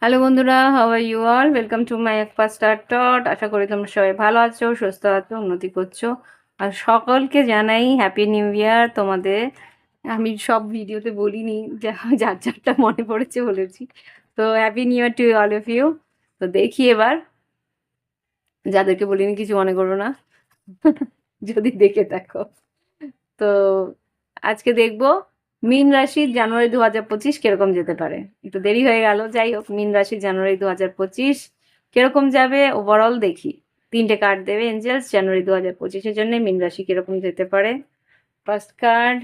Hello বন্ধুরা, how are you all? Welcome to my একপা star টট। আশা করি তোমরা সবাই ভালো আছো, সুস্থ আছো, উন্নতি করছো। আর সকলকে জানাই হ্যাপি নিউ ইয়ার তোমাদের। আমি সব ভিডিওতে বলিনি, যার যারটা মনে পড়েছে বলেছি। তো happy new year to all of you. তো দেখি এবার, যাদেরকে বলিনি কিছু মনে করো না যদি দেখে থাকো। তো আজকে দেখবো মীন রাশির জানুয়ারি 2025 কিরকম যেতে পারে। একটু দেরি হয়ে গেল, যাই হোক। মীন রাশির জানুয়ারি 2025 কিরকম যাবে ওভারঅল দেখি। তিনটে কার্ড দেবে এঞ্জেলস জানুয়ারি 2025-এর জন্য মীন রাশি কিরকম যেতে পারে। ফার্স্ট কার্ড,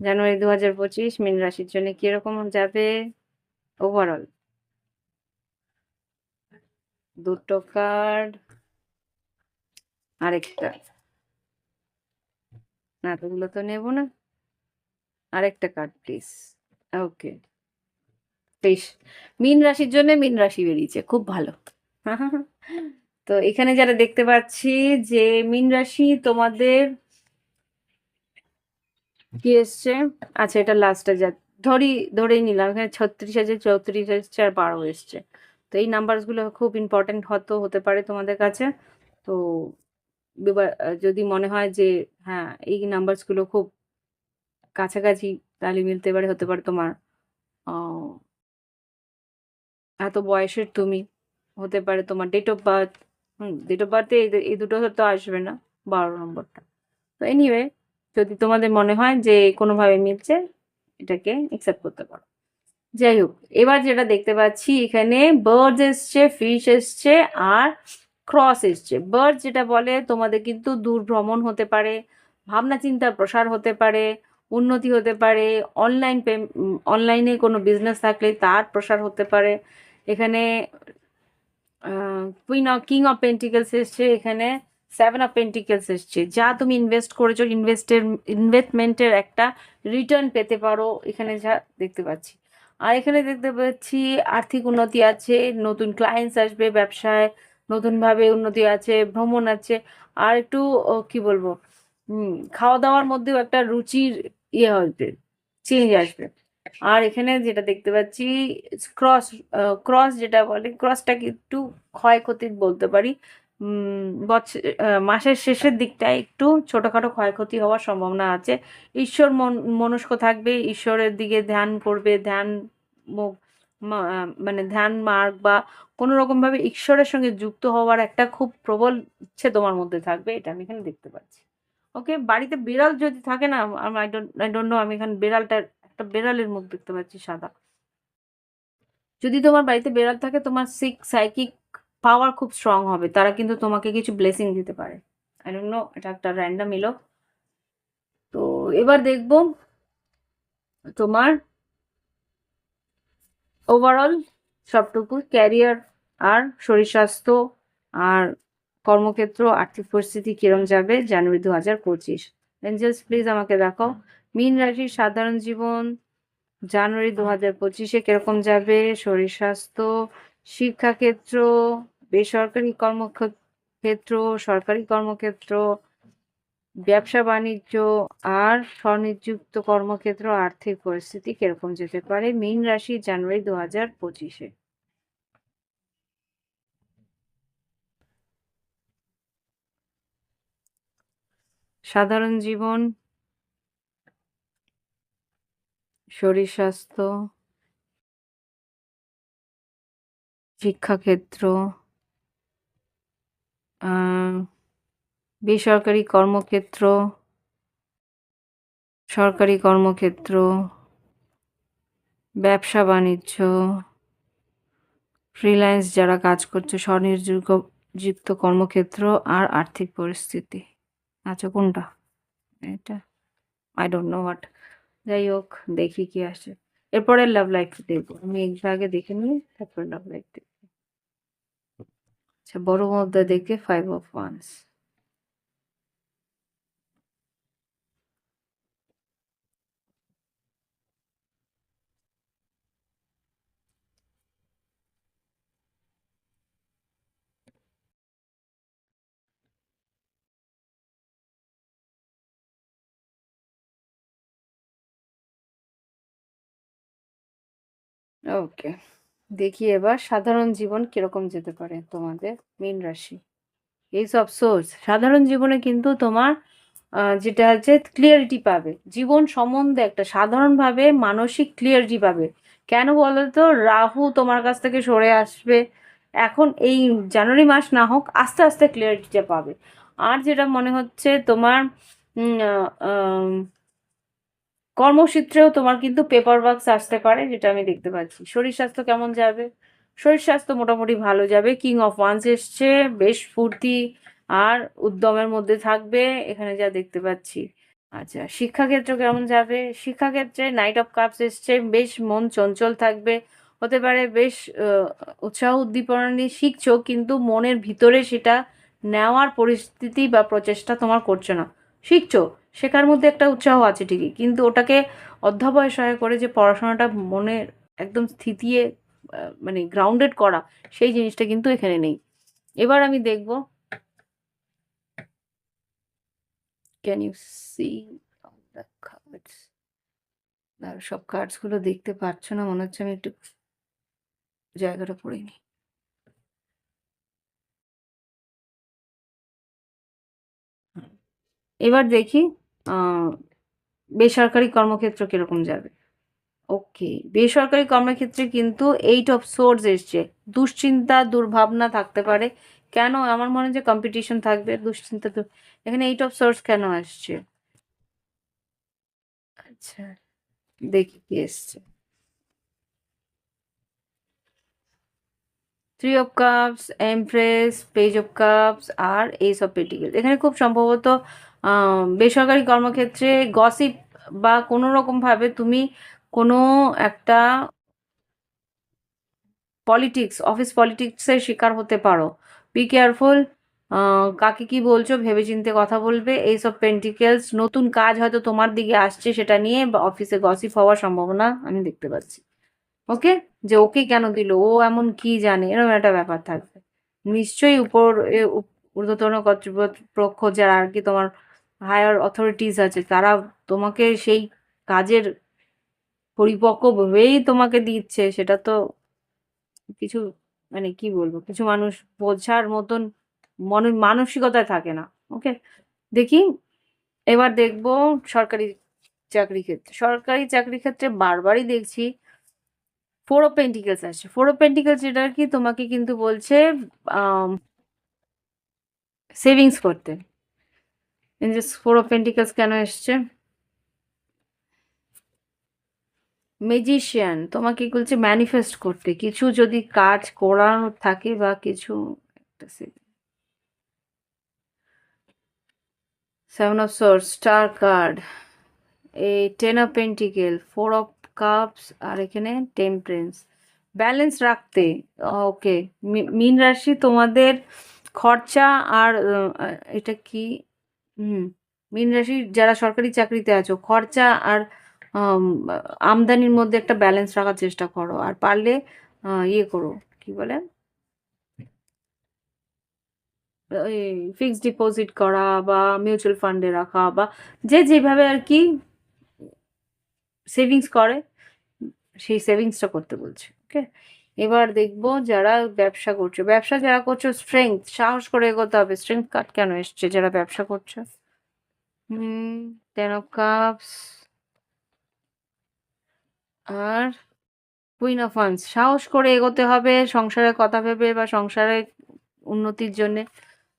জানুয়ারি 2025 মীন রাশির জন্য কিরকম যাবে ওভারঅল। দুটো কার্ড, আরেকটা, না এতগুলো তো নেব না, আরেকটা কার্ড প্লিজ। ওকে, বেশ। মীন রাশির জন্য মীন রাশি বেরিয়েছে, খুব ভালো। তো এখানে যারা দেখতে পাচ্ছি যে মীন রাশি তোমাদের কি এসছে। আচ্ছা, এটা লাস্টে যা ধরেই নিলাম, এখানে 36 আছে, 34 এসছে, আর 12 এসছে। তো এই নাম্বারস গুলো খুব ইম্পর্টেন্ট হতে পারে তোমাদের কাছে। তো এবার যদি মনে হয় যে হ্যাঁ এই নাম্বারস গুলো খুব কাছাকাছি, তাহলে মিলতে পারে, হতে পারে তোমার আহ, এত বয়সের তুমি, হতে পারে তোমার date of birth. Date of বার্থে এই দুটো তো আসবে না, 12 নম্বরটা। তো এনিওয়ে, যদি তোমাদের মনে হয় যে কোনোভাবে মিলছে, এটাকে অ্যাকসেপ্ট করতে পারো। যাই হোক, এবার যেটা দেখতে পাচ্ছি এখানে বার্ডস এসছে, ফিশ এসছে, আর ক্রস এসছে। বার্ড যেটা বলে তোমাদের কিন্তু দূর ভ্রমণ হতে পারে, ভাবনা চিন্তার প্রসার হতে পারে, উন্নতি হতে পারে, অনলাইনে কোনো বিজনেস থাকলে তার প্রসার হতে পারে। এখানে কিং অফ পেন্টিকেলস এসছে, এখানে 7 অফ পেন্টিকেলস এসছে। যা তুমি ইনভেস্ট করেছো, ইনভেস্টমেন্টের একটা রিটার্ন পেতে পারো, এখানে যা দেখতে পাচ্ছি। আর এখানে দেখতে পাচ্ছি আর্থিক উন্নতি আছে, নতুন ক্লায়েন্টস আসবে ব্যবসায়, নতুনভাবে উন্নতি আছে, ভ্রমণ আছে, আর একটু কি বলবো, খাওয়া দাওয়ার মধ্যেও একটা রুচির ইয়ে আসবে, চেঞ্জ আসবে। আর এখানে যেটা দেখতে পাচ্ছি ক্রস, ক্রস যেটা বলে, ক্রসটাকে একটু ক্ষয়ক্ষতির বলতে পারি। মাসের শেষের দিকটায় একটু ছোটখাটো ক্ষয়ক্ষতি হওয়ার সম্ভাবনা আছে। ঈশ্বর মনস্ক থাকবে, ঈশ্বরের দিকে ধ্যান করবে, ধ্যান মানে ধ্যান মার্গ বা কোনো রকম ভাবে ঈশ্বরের সঙ্গে যুক্ত হওয়ার একটা খুব প্রবল ইচ্ছে তোমার মধ্যে থাকবে, এটা আমি এখানে দেখতে পাচ্ছি। ওকে, বাড়িতে বিড়াল যদি থাকে না, আই ডোন্ট নো, আমি এখানে বিড়ালটা, একটা বিড়ালের মুখ দেখতে পাচ্ছি সাদা। যদি তোমার বাড়িতে বিড়াল থাকে, তোমার সাইকিক পাওয়ার খুব স্ট্রং হবে, তারা কিন্তু তোমাকে কিছু ব্লেসিং দিতে পারে। আই ডোন্ট নো, এটা একটা র্যান্ডম এলো। তো এবার দেখবো তোমার ওভারঅল সবটুকু ক্যারিয়ার, আর শরীর স্বাস্থ্য, আর কর্মক্ষেত্র, আর্থিক পরিস্থিতি কিরম যাবে জানুয়ারি 2025। এঞ্জেলস প্লিজ আমাকে দেখাও মীন রাশির সাধারণ জীবন জানুয়ারি 2025-এ কিরকম যাবে। শরীর স্বাস্থ্য, শিক্ষাক্ষেত্র, বেসরকারি কর্মক্ষেত্র, সরকারি কর্মক্ষেত্র, ব্যবসা বাণিজ্য, আর স্বনিযুক্ত কর্মক্ষেত্র, আর্থিক পরিস্থিতি কিরকম যেতে পারে মীন রাশি জানুয়ারি 2025-এ। সাধারণ জীবন, শরীর স্বাস্থ্য, শিক্ষাক্ষেত্র, আহ, বেসরকারি কর্মক্ষেত্র, সরকারি কর্মক্ষেত্র, ব্যবসা বাণিজ্য, ফ্রিল্যান্স যারা কাজ করছে, স্বনিযুক্ত কর্মক্ষেত্র, আর আর্থিক পরিস্থিতি। আচ্ছা, কোনটা এটা? I don't know what. যাই হোক, দেখি কি আসে। এরপরে লাভ লাইফ দেখবো, আমি এগুলো আগে দেখে নিই, তারপরে লাভ লাইফ দেখবো। আচ্ছা, বড় মুদ্রা দেখে 5 অফ ওয়ান্স। ওকে, দেখি এবার সাধারণ জীবন কিরকম যেতে পারে তোমাদের মীন রাশি। এইসব সোর্স সাধারণ জীবনে কিন্তু তোমার যেটা হচ্ছে ক্লিয়ারিটি পাবে, জীবন সম্বন্ধে একটা সাধারণভাবে মানসিক ক্লিয়ারিটি পাবে। কেন বলো তো, রাহু তোমার কাছ থেকে সরে আসবে এখন, এই জানুয়ারি মাস না হোক, আস্তে আস্তে ক্লিয়ারিটিটা পাবে। আর যেটা মনে হচ্ছে তোমার উম, আহ, আম, কর্মক্ষেত্রেও তোমার কিন্তু পেপার ওয়ার্কস আসতে পারে, যেটা আমি দেখতে পাচ্ছি। শরীর স্বাস্থ্য কেমন যাবে? শরীর স্বাস্থ্য মোটামুটি ভালো যাবে। কিং অফ ওয়ান্স এসছে, বেশ ফুর্তি আর উদ্যমের মধ্যে থাকবে এখানে যা দেখতে পাচ্ছি। আচ্ছা, শিক্ষাক্ষেত্র কেমন যাবে? শিক্ষাক্ষেত্রে নাইট অফ কাপস এসছে, বেশ মন চঞ্চল থাকবে। হতে পারে বেশ উৎসাহ উদ্দীপনা নিয়ে শিখছো, কিন্তু মনের ভিতরে সেটা নেওয়ার পরিস্থিতি বা প্রচেষ্টা তোমার করছো না। শিখছো, শেখার মধ্যে একটা উৎসাহ আছে ঠিকই, কিন্তু ওটাকে অধ্যবসায় করে যে পড়াশোনাটা মনের একদম স্থিতিয়ে মানে গ্রাউন্ডেড করা, সেই জিনিসটা কিন্তু এখানে নেই। এবার আমি দেখব, can you see all the cards? সব কার্ডস গুলো দেখতে পাচ্ছ না মনে হচ্ছে, আমি একটু জায়গাটা করে নিই। এবার দেখি আহ বেসরকারি কর্মক্ষেত্র কিরকম যাবে। ওকে, বেসরকারি কর্মক্ষেত্রে কিন্তু এইট অফ সোর্স এসছে। দুশ্চিন্তা দুর্ভাবনা থাকতে পারে। কেন? আমার মনে হয় যে কম্পিটিশন থাকবে, দুশ্চিন্তা তো। এখানে এইট অফ সোর্স কেন আসছে? আচ্ছা, দেখি কি এসছে। Three of cups, empress, page of cups আর এইস অফ পেন্টিকেলস। এখানে খুব সম্ভবত বেসরকারি কর্মক্ষেত্রে গসিপ বা কোনো রকম ভাবে তুমি কোনো একটা পলিটিক্স, অফিস পলিটিক্সের শিকার হতে পারো। বি কেয়ারফুল, কাকে কি বলছো ভেবেচিন্তে কথা বলবে। এইস অফ পেন্টিকেলস, নতুন কাজ হয়তো তোমার দিকে আসছে, সেটা নিয়ে বা অফিসে গসিপ হওয়ার সম্ভাবনা আমি দেখতে পাচ্ছি। ওকে, যে ওকে কেন দিল, ও এমন কি জানে, এরকম একটা ব্যাপার থাকবে। নিশ্চয়ই ঊর্ধ্বতন কর্তৃপক্ষ যারা আর কি, তোমার হায়ার অথরিটিস আছে, তারা তোমাকে সেই কাজের পরিপক্ক ভেবেই তোমাকে দিচ্ছে। সেটা তো কিছু, মানে কি বলবো, কিছু মানুষ বোঝার মতন মানসিকতায় থাকে না। ওকে, দেখি এবার দেখবো সরকারি চাকরি ক্ষেত্রে। সরকারি চাকরি ক্ষেত্রে বারবারই দেখছি ফোর অফ পেন্টিকেলস আসছে। ফোর অফ পেন্টিকেলস যেটা কি তোমাকে কিন্তু বলছে সেভিংস করতে। এই যে ফোর অফ পেন্টিকেলস কেন এসছে? ম্যাজিশিয়ান তোমাকে কি বলছে? ম্যানিফেস্ট করতে, কিছু যদি কাজ করার থাকে বা কিছু একটা। Seven of swords, star card, এই ten of pentacles, four of cups আর এখানে টেম্পারেন্স। ব্যালেন্স রাখতে। ওকে, মীন রাশি তোমাদের খরচা আর এটা কি, হুম, মীন রাশি যারা সরকারি চাকরিতে আছো, খরচা আর আম, আমদানির মধ্যে একটা ব্যালেন্স রাখার চেষ্টা করো। আর পারলে ইয়ে করো, কি বলে, ফিক্সড ডিপোজিট করা বা মিউচুয়াল ফান্ডে রাখা, বা যে যেভাবে আর কি সেভিংস করে, সেই সেভিংসটা করতে বলছে। ওকে, এবার দেখবো যারা ব্যবসা করছো। ব্যবসা যারা করছো, স্ট্রেংথ, সাহস করে এগোতে হবে। স্ট্রেংথ কার্ড কেন এসছে যারা ব্যবসা করছো? হুম, টেন অফ কাপস আর কুইন অফ ওয়ান্স। সাহস করে এগোতে হবে সংসারের কথা ভেবে বা সংসারের উন্নতির জন্য।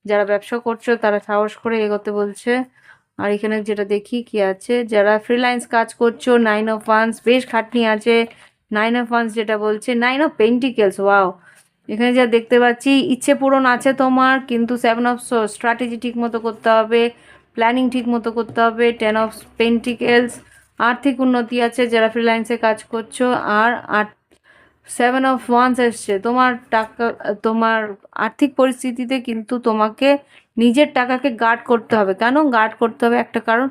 যারা ব্যবসা করছো তারা সাহস করে এগোতে বলছে। আর এখানে যেটা দেখি কি আছে, যারা ফ্রিল্যান্স কাজ করছো, নাইন অফ ওয়ান্স, বেশ খাটনি আছে। নাইন অফ ওয়ান্স যেটা বলছে, নাইন অফ পেন্টিকেলস, ওয়াও। এখানে যা দেখতে পাচ্ছি, ইচ্ছে পূরণ আছে তোমার, কিন্তু সেভেন অফ স্ট্র্যাটেজি ঠিক মতো করতে হবে, প্ল্যানিং ঠিক মতো করতে হবে। টেন অফ পেন্টিকেলস, আর্থিক উন্নতি আছে যারা ফ্রিল্যান্সে কাজ করছো। আর সেভেন অফ ওয়ান্স এসছে, তোমার টাকা, তোমার আর্থিক পরিস্থিতিতে কিন্তু তোমাকে নিজের টাকাকে গার্ড করতে হবে। কেন গার্ড করতে হবে? একটা কারণ,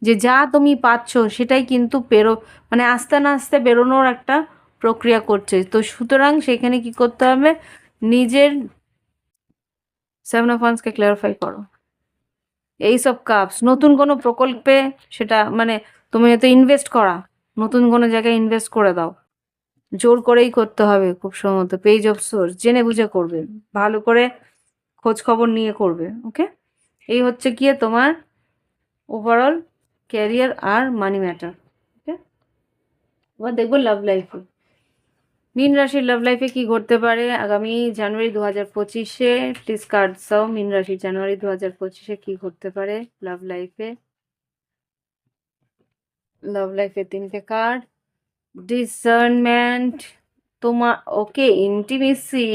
যে যা তুমি পাচ্ছ সেটাই কিন্তু মানে আস্তে না আস্তে বেরোনোর একটা প্রক্রিয়া করছে। তো সুতরাং সেখানে কি করতে হবে, নিজের সেভেন অফ ওয়ান্সকে ক্লারিফাই করো। এইসব কাপস, নতুন কোনো প্রকল্পে, সেটা মানে তুমি হয়তো ইনভেস্ট করা, নতুন কোনো জায়গায় ইনভেস্ট করে দাও। জোর করেই করতে হবে খুব সম্ভবত। পেজ অফ সোর্স জেনে বুঝে করবে, ভালো করে খোঁজ খবর নিয়ে করবে। ওকে, এই হচ্ছে গিয়ে তোমার ওভারঅল ক্যারিয়ার আর মানি ম্যাটার। ওকে, এবার দেখবো লাভ লাইফে। মীন রাশির লাভ লাইফে কি ঘটতে পারে আগামী জানুয়ারি 2025-এ। প্লিজ কার্ড দাও, মীন রাশির জানুয়ারি 2025-এ কি ঘটতে পারে লাভ লাইফে। লাভ লাইফে তিনটে কার্ড। ডিসার্নমেন্ট তোমার, ওকে, ইন্টিমেসি,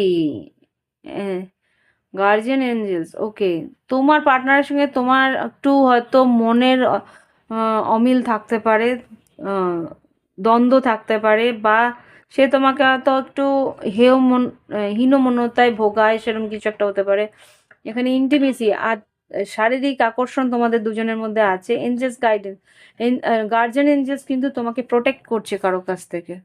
গার্জিয়ান এঞ্জেলস। ওকে, তোমার পার্টনারের সঙ্গে তোমার একটু হয়তো মনের অমিল থাকতে পারে, আহ, দ্বন্দ্ব থাকতে পারে, বা সে তোমাকে হয়তো একটু হীনমন্যতায় ভোগায়, সেরকম কিছু একটা হতে পারে। এখানে ইন্টিমেসি আর শারীরিক আকর্ষণ তোমাদের দুজনের মধ্যে আছে। এঞ্জেলস গাইডেন্স, গার্জিয়ান এঞ্জেলস কিন্তু তোমাকে প্রোটেক্ট করছে কারো কাছ থেকে।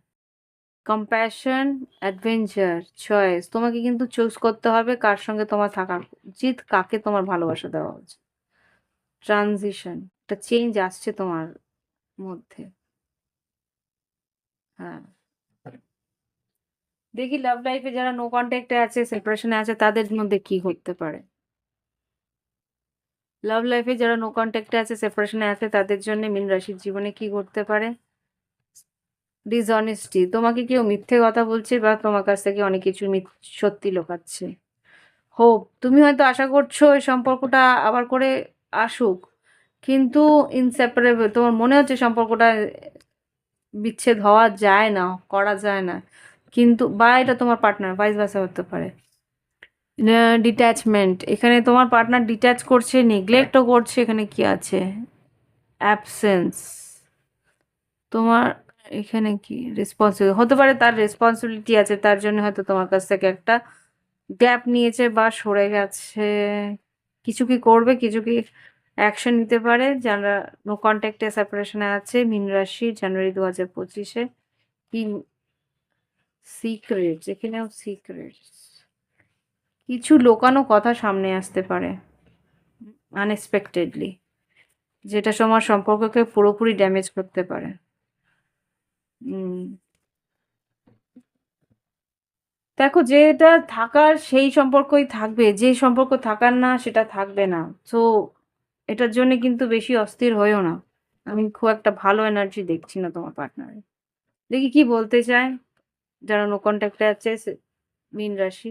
কম্প্যাশন, অ্যাডভেঞ্চার, চয়েস, তোমাকে কিন্তু চুজ করতে হবে কার সঙ্গে তোমার থাকা উচিত, কাকে তোমার ভালোবাসা দেওয়া উচিত। ট্রানজিশন, একটা চেঞ্জ আসছে তোমার মধ্যে। হ্যাঁ, দেখি লাভ লাইফে যারা নো কন্ট্যাক্টে আছে, সেপারেশনে আছে, তাদের মধ্যে কি ঘটতে পারে। লাভ লাইফে যারা নো কন্ট্যাক্টে আছে, সেপারেশনে আছে, তাদের জন্য মীন রাশির জীবনে কি ঘটতে পারে। ডিসঅনেস্টি, তোমাকে কেউ মিথ্যে কথা বলছে বা তোমার কাছ থেকে অনেক কিছু সত্যি লুকাচ্ছে। হোপ, তুমি হয়তো আশা করছো এই সম্পর্কটা আবার করে আসুক, কিন্তু ইনসেপারেবল, তোমার মনে হচ্ছে সম্পর্কটা বিচ্ছেদ হওয়া যায় না, করা যায় না, কিন্তু বা এটা তোমার পার্টনার ভাইস ভার্সা হতে পারে। ডিট্যাচমেন্ট, এখানে তোমার পার্টনার ডিট্যাচ করছে, নেগলেক্টও করছে। এখানে কি আছে, অ্যাবসেন্স, তোমার এখানে কি রেসপন্সিবল হতে পারে, তার রেসপন্সিবিলিটি আছে, তার জন্য হয়তো তোমার কাছ থেকে একটা গ্যাপ নিয়েছে বা সরে গেছে। কিছু কি করবে, কিছু কি অ্যাকশন নিতে পারে যারা নো কন্ট্যাক্টে সেপারেশনে আছে মীন রাশি জানুয়ারি 2025-এ। কি সিক্রেট, এখানেও সিক্রেট, কিছু লোকানো কথা সামনে আসতে পারে আনএক্সপেক্টেডলি, যেটা তোমার সম্পর্ককে পুরোপুরি ড্যামেজ করতে পারে। দেখো, যেটা থাকার সেই সম্পর্কই থাকবে, যে সম্পর্ক থাকার না সেটা থাকবে না। সো এটার জন্য কিন্তু বেশি অস্থির হয়েও না। আমি খুব একটা ভালো এনার্জি দেখছি না তোমার পার্টনারে। দেখি কি বলতে চায় যারা নো কন্ট্যাক্টে আছে মীন রাশি।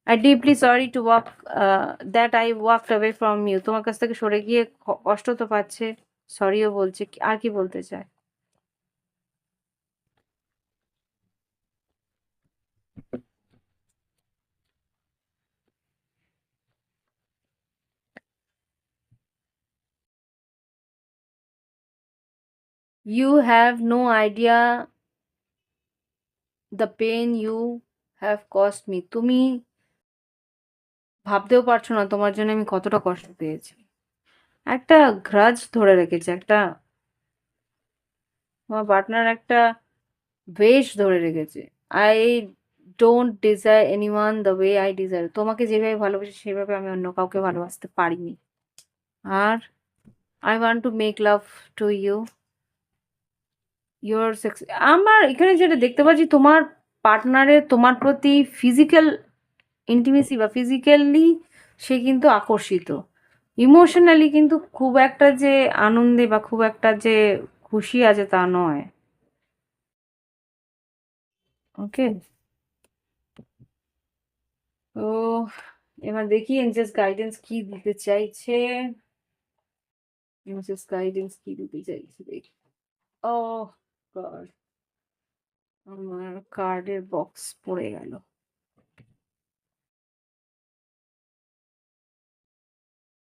I deeply sorry to walk, that I walked away from you, তোমার কাছ থেকে সরে গিয়ে কষ্ট তো পাচ্ছে, সরিও বলছে। আর কি বলতে চায়। You have no idea the pain you have cost me, তুমি ভাবতেও পারছো না তোমার জন্য আমি কতটা কষ্ট পেয়েছি। একটা গ্রাজ ধরে রেখেছে, একটা তোমার পার্টনার একটা বেশ ধরে রেখেছে। I don't desire anyone the way I desire, তোমাকে যেভাবে ভালোবাসি সেভাবে আমি অন্য কাউকে ভালোবাসতে পারিনি। আর I want to make love to you, your sex. আমার এখানে যেটা দেখতে পাচ্ছি, তোমার পার্টনারের তোমার প্রতি ফিজিক্যাল ইন্টিমেসি বা ফিজিক্যালি সে কিন্তু আকর্ষিত। ইমোশনালি কিন্তু খুব একটা যে আনন্দে বা খুব একটা যে খুশি আছে তা নয়। ওকে, তো এবার দেখি এনজেস গাইডেন্স কি দিতে চাইছে। এনজেস গাইডেন্স কি দিতে চাইছে দেখি। ও গড, আমার কার্ডের বক্স পড়ে গেল।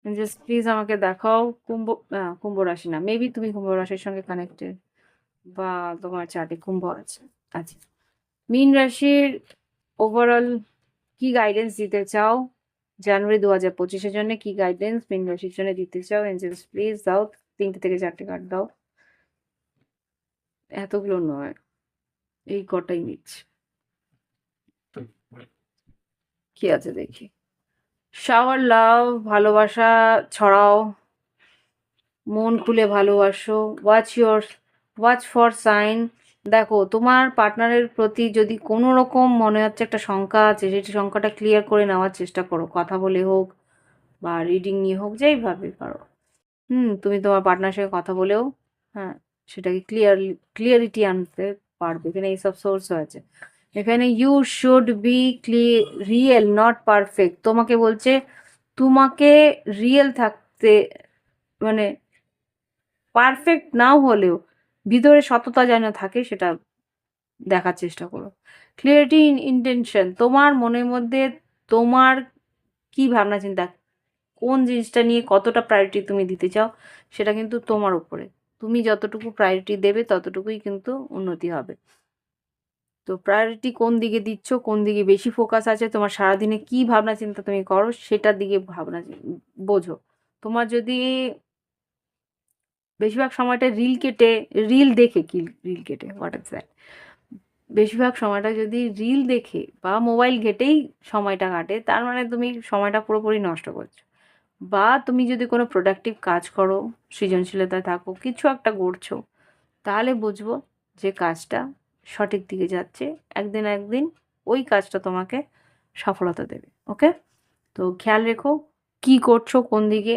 এনজেস প্লিজ আমাকে দেখাও কুম্ভ রাশি না, মেবি তুমি কুম্ভ রাশির সঙ্গে কানেক্টেড বা তোমার চার্টে কুম্ভ আছে। আচ্ছা, মীন রাশির ওভারঅল কি গাইডেন্স দিতে চাও জানুয়ারি 2025-এর জন্য, কি গাইডেন্স মীন রাশির জন্য দিতে চাও এঞ্জেলস, প্লিজ দাও। 3টে থেকে 4টে কার্ড দাও, এতগুলো নয়, এই কটাই নিচ্ছে। কি আছে দেখি। শাওয়ার লাভ, ভালোবাসা ছড়াও, মন খুলে ভালোবাসো, ওয়াচ ফর সাইন, দেখো তোমার পার্টনারের প্রতি যদি কোনো রকম মনে হচ্ছে একটা শঙ্কা আছে, সেটি শঙ্কাটা ক্লিয়ার করে নেওয়ার চেষ্টা করো, কথা বলে হোক বা রিডিং নিয়ে হোক, যেইভাবে পারো। তুমি তোমার পার্টনারের সঙ্গে কথা বলেও হ্যাঁ সেটাকে ক্লিয়ারিটি আনতে পারবে। এখানে এইসব সোর্স হয়েছে, এখানে you should be real not perfect. তোমাকে বলছে তোমাকে রিয়েল থাকতে, মানে পারফেক্ট নাও হলেও ভিতরে সততা যেন থাকে সেটা দেখার চেষ্টা করো। ক্লিয়ারিটি ইন ইন্টেনশন, তোমার মনের মধ্যে তোমার কি ভাবনা চিন্তা, কোন জিনিসটা নিয়ে কতটা প্রায়োরিটি তুমি দিতে চাও, সেটা কিন্তু তোমার উপরে। তুমি যতটুকু প্রায়োরিটি দেবে ততটুকুই কিন্তু উন্নতি হবে। তো প্রায়োরিটি কোন দিকে দিচ্ছ, কোন দিকে বেশি ফোকাস আছে, তোমার সারাদিনে কি ভাবনা চিন্তা তুমি করো সেটার দিকে বোঝো। তোমার যদি বেশিরভাগ সময়টা রিল দেখে কি রিল কেটে হোয়াট ইজ দ্যাট, বেশিরভাগ সময়টা যদি রিল দেখে বা মোবাইল ঘেটেই সময়টা কাটে, তার মানে তুমি সময়টা পুরোপুরি নষ্ট করছো। বা তুমি যদি কোনো প্রোডাক্টিভ কাজ করো, সৃজনশীলতায় থাকো, কিছু একটা করছো, তাহলে বুঝবো যে কাজটা সঠিক দিকে যাচ্ছে। একদিন না একদিন ওই কাজটা তোমাকে সফলতা দেবে। ওকে, তো খেয়াল রেখো কি করছো, কোন দিকে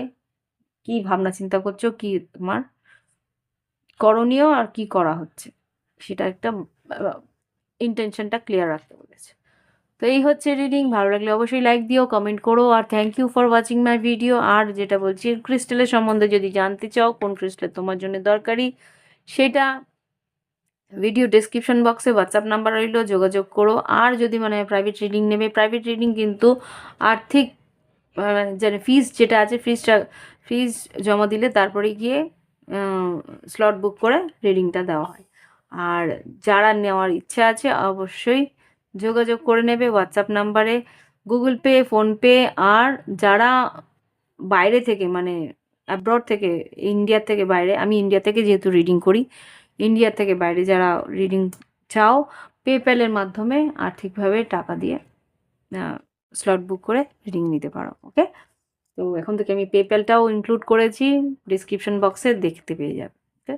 কি ভাবনা চিন্তা করছো, কি তোমার করণীয় আর কি করা হচ্ছে, সেটা একটা ইন্টেনশনটা ক্লিয়ার রাখতে বলেছে। তো এই হচ্ছে রিডিং। ভালো লাগলে অবশ্যই লাইক দিও, কমেন্ট করো, আর thank you for watching my video. আর যেটা বলছি, ক্রিস্টালের সম্বন্ধে যদি জানতে চাও কোন ক্রিস্টাল তোমার জন্য দরকারি, সেটা ভিডিও ডেসক্রিপশন বক্সে হোয়াটসঅ্যাপ নাম্বার রইল, যোগাযোগ করো। আর যদি মানে প্রাইভেট রিডিং নেবে, প্রাইভেট রিডিং কিন্তু আর্থিক যেন ফিজ যেটা আছে, ফিজ জমা দিলে তারপরে গিয়ে স্লট বুক করে রিডিংটা দেওয়া হয়। আর যারা নেওয়ার ইচ্ছা আছে অবশ্যই যোগাযোগ করে নেবে হোয়াটসঅ্যাপ নাম্বারে, গুগল পে, ফোনপে। আর যারা বাইরে থেকে মানে অ্যাব্রড থেকে, ইন্ডিয়া থেকে বাইরে, আমি ইন্ডিয়া থেকে যেহেতু রিডিং করি, ইন্ডিয়া থেকে বাইরে যারা রিডিং চাও, পেপ্যালের মাধ্যমে আর্থিকভাবে টাকা দিয়ে স্লট বুক করে রিডিং নিতে পারো। ওকে, তো এখন থেকে আমি পেপ্যালটাও ইনক্লুড করেছি, ডিসক্রিপশন বক্সে দেখতে পেয়ে যাবে। ওকে,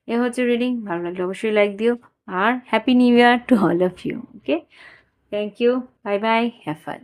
এ হচ্ছে রিডিং। ভালো লাগলে অবশ্যই লাইক দিও, আর happy new year to all of you. Okay, thank you, bye bye, have fun.